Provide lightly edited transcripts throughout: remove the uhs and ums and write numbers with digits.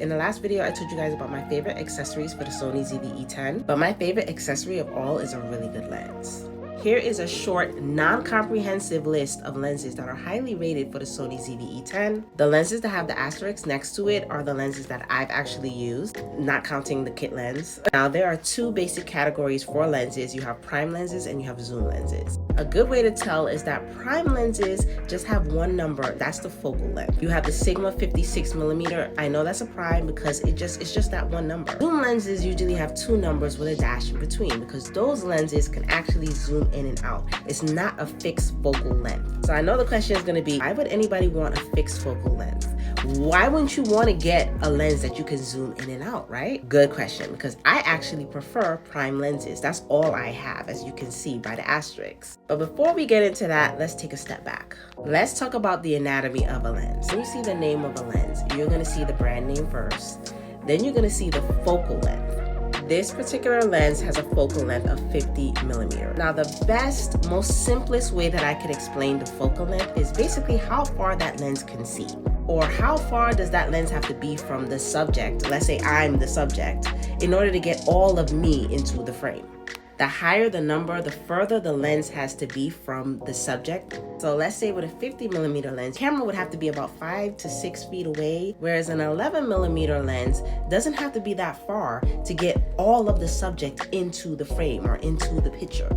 In the last video, I told you guys about my favorite accessories for the Sony ZV-E10, but my favorite accessory of all is a really good lens. Here is a short, non-comprehensive list of lenses that are highly rated for the Sony ZV-E10. The lenses that have the asterisk next to it are the lenses that I've actually used, not counting the kit lens. Now, there are two basic categories for lenses. You have prime lenses and you have zoom lenses. A good way to tell is that prime lenses just have one number, that's the focal length. You have the Sigma 56mm. I know that's a prime because it's just that one number. Zoom lenses usually have two numbers with a dash in between because those lenses can actually zoom in and out. It's not a fixed focal length. So I know the question is going to be, why would anybody want a fixed focal length? Why wouldn't you want to get a lens that you can zoom in and out, right? Good question, because I actually prefer prime lenses. That's all I have, as you can see by the asterisks. But before we get into that, let's take a step back. Let's talk about the anatomy of a lens. When you see the name of a lens, you're going to see the brand name first. Then you're going to see the focal length. This particular lens has a focal length of 50mm. Now, the best, most simplest way that I could explain the focal length is basically how far that lens can see. Or how far does that lens have to be from the subject? Let's say I'm the subject, in order to get all of me into the frame. The higher the number, the further the lens has to be from the subject. So let's say with a 50mm lens, camera would have to be about 5 to 6 feet away, whereas an 11mm lens doesn't have to be that far to get all of the subject into the frame or into the picture.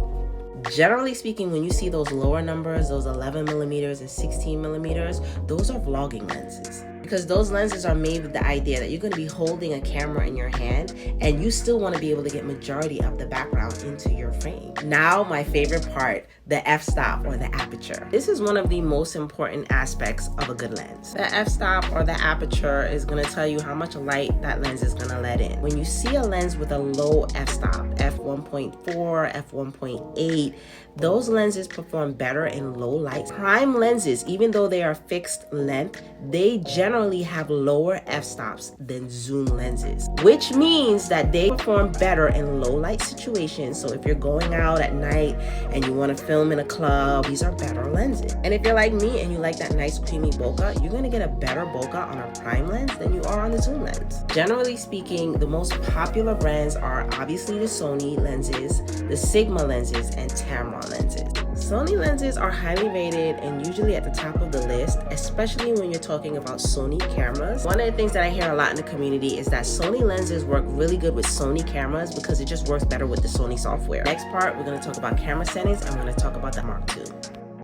Generally speaking, when you see those lower numbers, those 11mm and 16mm, those are vlogging lenses. Because those lenses are made with the idea that you're going to be holding a camera in your hand and you still want to be able to get majority of the background into your frame. Now, my favorite part, the f-stop or the aperture. This is one of the most important aspects of a good lens. The f-stop or the aperture is going to tell you how much light that lens is going to let in. When you see a lens with a low f-stop, f1.4, f1.8, those lenses perform better in low light. Prime lenses, even though they are fixed length, they generally have lower f-stops than zoom lenses, which means that they perform better in low light situations. So if you're going out at night and you want to film in a club, these are better lenses. And if you're like me and you like that nice creamy bokeh, you're going to get a better bokeh on a prime lens than you are on the zoom lens. Generally speaking, the most popular brands are obviously the Sony lenses, the Sigma lenses, and Tamron lenses. Sony lenses are highly rated and usually at the top of the list, especially when you're talking about Sony cameras. One of the things that I hear a lot in the community is that Sony lenses work really good with Sony cameras because it just works better with the Sony software. Next part, we're going to talk about camera settings and we're going to talk about the Mark II.